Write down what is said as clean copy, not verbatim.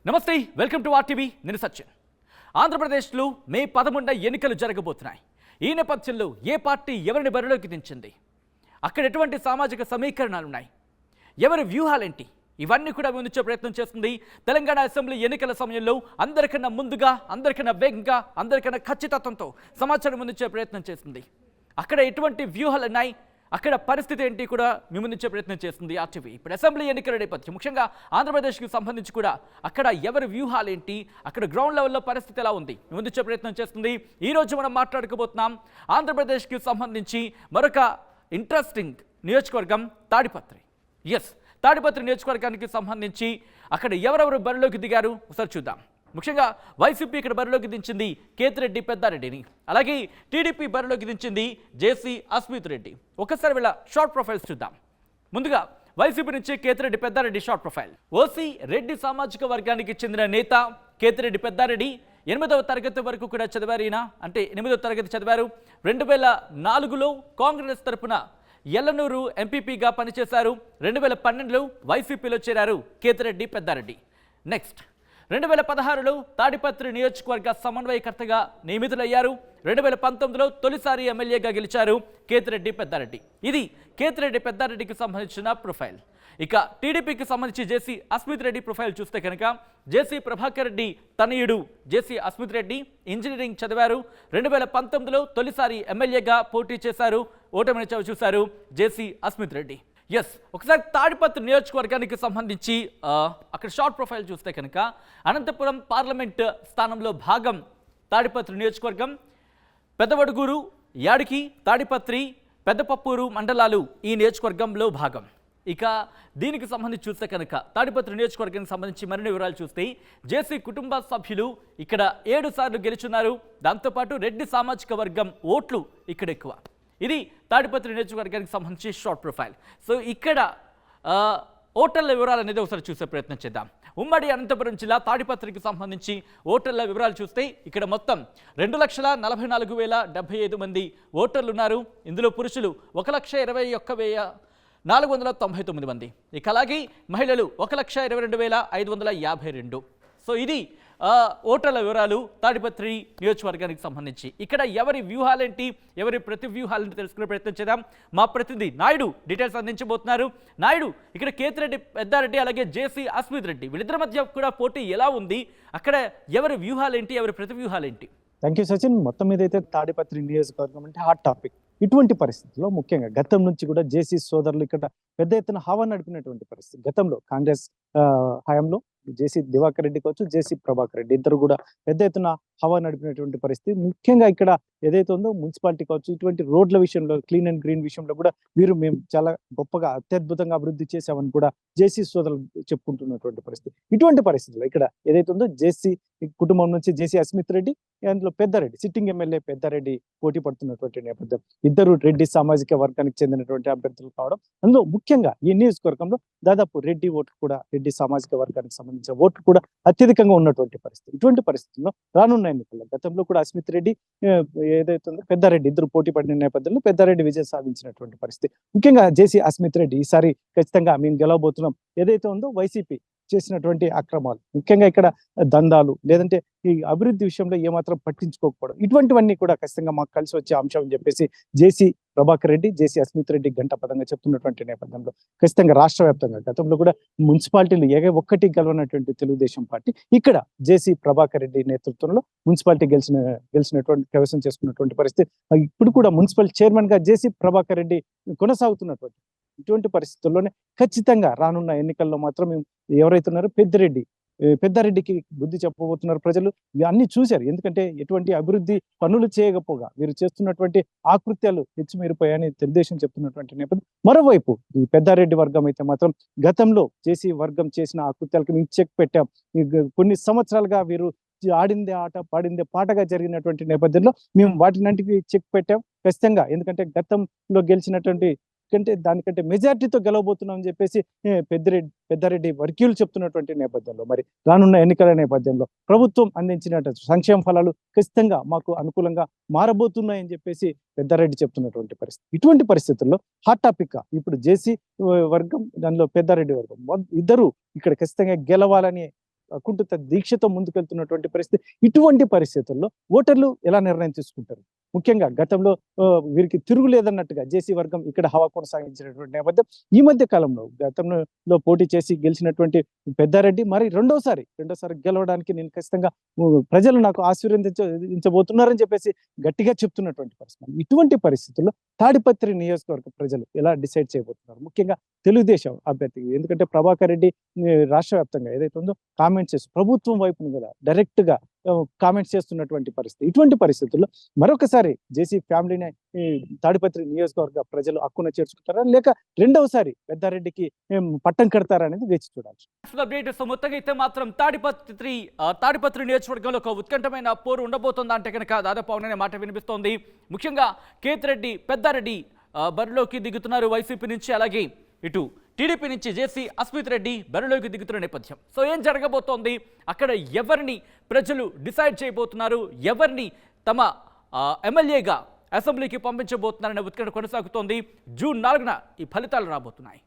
నమస్తే, welcome to RTV. నేను సచిన్. ఆంధ్రప్రదేశ్లో మే 11 ఎన్నికలు జరగబోతున్నాయి. ఈ నేపథ్యంలో ఏ పార్టీ ఎవరిని బరిలోకి దించింది, అక్కడ ఎటువంటి సామాజిక సమీకరణాలు ఉన్నాయి, ఎవరి వ్యూహాలేంటి, ఇవన్నీ కూడా ముందుంచే ప్రయత్నం చేస్తుంది. తెలంగాణ అసెంబ్లీ ఎన్నికల సమయంలో అందరికన్నా ముందుగా, అందరికన్నా వేగంగా, అందరికన్నా ఖచ్చితత్వంతో సమాచారం ముందుంచే ప్రయత్నం చేస్తుంది. అక్కడ ఎటువంటి వ్యూహాలు ఉన్నాయి, అక్కడ పరిస్థితి ఏంటి కూడా మీ ముందుంచే ప్రయత్నం చేస్తుంది ఆర్టీవీ. ఇప్పుడు అసెంబ్లీ ఎన్నికల నేపథ్యం, ముఖ్యంగా ఆంధ్రప్రదేశ్కి సంబంధించి కూడా అక్కడ ఎవరి వ్యూహాలు ఏంటి, అక్కడ గ్రౌండ్ లెవెల్లో పరిస్థితి ఎలా ఉంది, మీ ముందుంచే ప్రయత్నం చేస్తుంది. ఈరోజు మనం మాట్లాడుకోబోతున్నాం ఆంధ్రప్రదేశ్కి సంబంధించి మరొక ఇంట్రెస్టింగ్ నియోజకవర్గం తాడిపత్రి. తాడిపత్రి నియోజకవర్గానికి సంబంధించి అక్కడ ఎవరెవరు బరిలోకి దిగారు ఒకసారి చూద్దాం. ముఖ్యంగా వైసీపీ ఇక్కడ బరిలోకి దించింది కేతిరెడ్డి పెద్దారెడ్డిని, అలాగే టీడీపీ బరిలోకి దించింది జేసీ అస్మిత్ రెడ్డి. ఒకసారి వీళ్ళ షార్ట్ ప్రొఫైల్స్ చూద్దాం. ముందుగా వైసీపీ నుంచి Kethireddy Peddareddy short profile. OC Reddy సామాజిక వర్గానికి చెందిన నేత కేతిరెడ్డి పెద్దారెడ్డి 8వ తరగతి వరకు కూడా చదివారు. ఈయన అంటే 8వ తరగతి చదివారు. 2004లో కాంగ్రెస్ తరపున ఎల్లనూరు ఎంపీపీగా పనిచేశారు. 2012లో వైసీపీలో చేరారు కేతిరెడ్డి పెద్దారెడ్డి. నెక్స్ట్ 2016లో తాడిపత్రి నియోజకవర్గ సమన్వయకర్తగా నియమితులయ్యారు. 2019లో తొలిసారి ఎమ్మెల్యేగా గెలిచారు కేతిరెడ్డి పెద్దారెడ్డి. ఇది కేతిరెడ్డి పెద్దారెడ్డికి సంబంధించిన ప్రొఫైల్. ఇక టీడీపీకి సంబంధించి జేసీ అస్మిత్ రెడ్డి ప్రొఫైల్ చూస్తే కనుక జేసీ ప్రభాకర్ రెడ్డి తనయుడు జేసీ అస్మిత్ రెడ్డి ఇంజనీరింగ్ చదివారు. 2019లో తొలిసారి ఎమ్మెల్యేగా పోటీ చేశారు. ఓటమిని చవిచూశారు జేసీ అస్మిత్ రెడ్డి. ఒకసారి తాడిపత్రి నియోజకవర్గానికి సంబంధించి అక్కడ షార్ట్ ప్రొఫైల్ చూస్తే కనుక అనంతపురం పార్లమెంట్ స్థానంలో భాగం తాడిపత్రి నియోజకవర్గం. పెద్దవడుగూరు, యాడికి, తాడిపత్రి, పెద్దపప్పూరు మండలాలు ఈ నియోజకవర్గంలో భాగం. ఇక దీనికి సంబంధించి చూస్తే కనుక తాడిపత్రి నియోజకవర్గానికి సంబంధించి మరిన్ని వివరాలు చూస్తే జేసీ కుటుంబ సభ్యులు ఇక్కడ 7 సార్లు గెలుచున్నారు. దాంతోపాటు రెడ్డి సామాజిక వర్గం ఓట్లు ఇక్కడ ఎక్కువ. ఇది తాడిపత్రి నియోజకవర్గానికి సంబంధించి షార్ట్ ప్రొఫైల్. సో ఇక్కడ ఓటర్ల వివరాలు అనేది ఒకసారి చూసే ప్రయత్నం చేద్దాం. ఉమ్మడి అనంతపురం జిల్లా తాడిపత్రికి సంబంధించి ఓటర్ల వివరాలు చూస్తే ఇక్కడ మొత్తం 2,44,075 మంది ఓటర్లు ఉన్నారు. ఇందులో పురుషులు 1,21,499 మంది. ఇక అలాగే మహిళలు 1,22,552. సో ఇది ఓటర్ల వివరాలు తాడిపత్రి నియోజకవర్గానికి సంబంధించి. ఇక్కడ ఎవరి వ్యూహాలేంటి, ఎవరి ప్రతి వ్యూహాలని తెలుసుకునే ప్రయత్నం చేద్దాం. మా ప్రతినిధి నాయుడు డీటెయిల్స్ అందించబోతున్నారు. నాయుడు, ఇక్కడ కేతిరెడ్డి పెద్దారెడ్డి అలాగే జేసీ అస్మిత్ రెడ్డి వీళ్ళిద్దరి మధ్య కూడా పోటీ ఎలా ఉంది, అక్కడ ఎవరి వ్యూహాలేంటి, ఎవరి ప్రతి వ్యూహాలేంటి? Thank you Sachin. మొత్తం మీద అయితే తాడిపత్రి నియోజకవర్గం అంటే హాట్ టాపిక్. ఇటువంటి పరిస్థితుల్లో ముఖ్యంగా గతం నుంచి కూడా జేసీ సోదరులు ఇక్కడ పెద్ద ఎత్తున హవా నడిపినటువంటి పరిస్థితి. గతంలో కాంగ్రెస్ హయాంలో జేసీ దివాకర్ రెడ్డి కావచ్చు, జేసీ ప్రభాకర్ రెడ్డి ఇద్దరు కూడా పెద్ద ఎత్తున హవా నడిపినటువంటి పరిస్థితి. ముఖ్యంగా ఇక్కడ ఏదైతే ఉందో మున్సిపాలిటీ కావచ్చు, ఇటువంటి రోడ్ల విషయంలో, క్లీన్ అండ్ గ్రీన్ విషయంలో కూడా మేము చాలా గొప్పగా అత్యద్భుతంగా అభివృద్ధి చేశామని కూడా జేసీ సోదరులు చెప్పుకుంటున్నటువంటి పరిస్థితి. ఇటువంటి పరిస్థితుల్లో ఇక్కడ ఏదైతే ఉందో జేసీ కుటుంబం నుంచి జేసీ అస్మిత్ రెడ్డి, అందులో పెద్దారెడ్డి సిట్టింగ్ ఎమ్మెల్యే పెద్దారెడ్డి పోటీ పడుతున్నటువంటి నేపథ్యం. ఇద్దరు రెడ్డి సామాజిక వర్గానికి చెందినటువంటి అభ్యర్థులు కావడం, అందులో ముఖ్యంగా ఈ నియోజకవర్గంలో దాదాపు రెడ్డి ఓట్లు కూడా, రెడ్డి సామాజిక వర్గానికి సంబంధించిన ఓట్లు కూడా అత్యధికంగా ఉన్నటువంటి పరిస్థితి. ఇటువంటి పరిస్థితుల్లో రానున్న ఎన్నికల్లో గతంలో కూడా అస్మిత్ రెడ్డి ఏదైతే ఉందో పెద్దారెడ్డి ఇద్దరు పోటీ పడిన నేపథ్యంలో పెద్దారెడ్డి విజయం సాధించినటువంటి పరిస్థితి. ముఖ్యంగా జేసీ అస్మిత్ రెడ్డి ఈసారి ఖచ్చితంగా మేము గెలవబోతున్నాం, ఏదైతే ఉందో వైసీపీ చేసినటువంటి అక్రమాలు, ముఖ్యంగా ఇక్కడ దందాలు, లేదంటే ఈ అభివృద్ధి విషయంలో ఏమాత్రం పట్టించుకోకపోవడం, ఇటువంటివన్నీ కూడా ఖచ్చితంగా మాకు కలిసి వచ్చే అంశం అని చెప్పేసి జేసీ ప్రభాకర్ రెడ్డి, జేసీ అస్మిత్ రెడ్డి గంట పదంగా చెప్తున్నటువంటి నేపథ్యంలో ఖచ్చితంగా రాష్ట్ర వ్యాప్తంగా గతంలో కూడా మున్సిపాలిటీలు ఒక్కటి గెలవనటువంటి తెలుగుదేశం పార్టీ ఇక్కడ జేసీ ప్రభాకర్ రెడ్డి నేతృత్వంలో మున్సిపాలిటీ గెలిచినటువంటి కైవసం చేసుకున్నటువంటి పరిస్థితి. ఇప్పుడు కూడా మున్సిపల్ చైర్మన్ గా జేసీ ప్రభాకర్ రెడ్డి కొనసాగుతున్నటువంటి ఇటువంటి పరిస్థితుల్లోనే ఖచ్చితంగా రానున్న ఎన్నికల్లో మాత్రం ఎవరైతే ఉన్నారో పెద్దారెడ్డికి బుద్ధి చెప్పబోతున్నారు ప్రజలు. అన్ని చూశారు, ఎందుకంటే ఎటువంటి అభివృద్ధి పనులు చేయకపోగా వీరు చేస్తున్నటువంటి ఆకృత్యాలు హెచ్చుమీరిపోయాయని తెలుగుదేశం చెప్తున్నటువంటి నేపథ్యం. మరోవైపు ఈ పెద్దారెడ్డి వర్గం అయితే మాత్రం గతంలో జేసీ వర్గం చేసిన ఆకృత్యాలకు మేము చెక్ పెట్టాం, కొన్ని సంవత్సరాలుగా వీరు ఆడిందే ఆట పాడిందే పాటగా జరిగినటువంటి నేపథ్యంలో మేము వాటినంటికి చెక్ పెట్టాం ఖచ్చితంగా, ఎందుకంటే గతంలో గెలిచినటువంటి కంటే దానికంటే మెజార్టీతో గెలవబోతున్నాం అని చెప్పేసి పెద్దారెడ్డి వర్గీయులు చెప్తున్నటువంటి నేపథ్యంలో మరి రానున్న ఎన్నికల నేపథ్యంలో ప్రభుత్వం అందించిన సంక్షేమ ఫలాలు ఖచ్చితంగా మాకు అనుకూలంగా మారబోతున్నాయని చెప్పేసి పెద్దారెడ్డి చెప్తున్నటువంటి పరిస్థితి. ఇటువంటి పరిస్థితుల్లో హాట్ టాపిక్ గా ఇప్పుడు జేసీ వర్గం, దానిలో పెద్దారెడ్డి వర్గం ఇద్దరు ఇక్కడ ఖచ్చితంగా గెలవాలని అకుంఠిత దీక్షతో ముందుకెళ్తున్నటువంటి పరిస్థితి. ఇటువంటి పరిస్థితుల్లో ఓటర్లు ఎలా నిర్ణయం తీసుకుంటారు? ముఖ్యంగా గతంలో వీరికి తిరుగులేదన్నట్టుగా జేసీ వర్గం ఇక్కడ హవా కొనసాగించినటువంటి నేపథ్యం. ఈ మధ్య కాలంలో గతంలో పోటీ చేసి గెలిచినటువంటి పెద్దారెడ్డి మరి రెండోసారి గెలవడానికి నేను ఖచ్చితంగా ప్రజలు నాకు ఆశీర్వదించబోతున్నారని చెప్పేసి గట్టిగా చెప్తున్నటువంటి పరిస్థితి. ఇటువంటి పరిస్థితుల్లో తాడిపత్రి నియోజకవర్గ ప్రజలు ఎలా డిసైడ్ చేయబోతున్నారు? ముఖ్యంగా తెలుగుదేశం అభ్యర్థి, ఎందుకంటే ప్రభాకర్ రెడ్డి రాష్ట్ర వ్యాప్తంగా ఏదైతే ఉందో కామెంట్స్ చేస్తూ ప్రభుత్వం వైపును కదా డైరెక్ట్ గా కామెంట్స్ చేస్తున్నటువంటి పరిస్థితి. ఇటువంటి పరిస్థితుల్లో మరొకసారి జేసీ ఫ్యామిలీని ఈ తాడిపత్రి నియోజకవర్గ ప్రజలు హక్కున చేర్చుకుంటారా, లేక రెండవసారి పెద్దారెడ్డికి పట్టం కడతారా అనేది వేచి చూడాలి. అప్డేట్స్ మొత్తంగా అయితే మాత్రం తాడిపత్రి నియోజకవర్గంలో ఒక ఉత్కంఠమైన పోరు ఉండబోతుందా అంటే కనుక దాదాపు అవుననే మాట వినిపిస్తోంది. ముఖ్యంగా కేతిరెడ్డి పెద్దారెడ్డి బరిలోకి దిగుతున్నారు వైసీపీ నుంచి, అలాగే ఇటు టీడీపీ నుంచి జేసీ అస్మిత్ రెడ్డి బరిలోకి దిగుతున్న నేపథ్యం. సో ఏం జరగబోతోంది, అక్కడ ఎవరిని ప్రజలు డిసైడ్ చేయబోతున్నారు, ఎవరిని తమ ఎమ్మెల్యేగా అసెంబ్లీకి పంపించబోతున్నారనే ఉత్కంఠ కొనసాగుతోంది. జూన్ 4న ఈ ఫలితాలు రాబోతున్నాయి.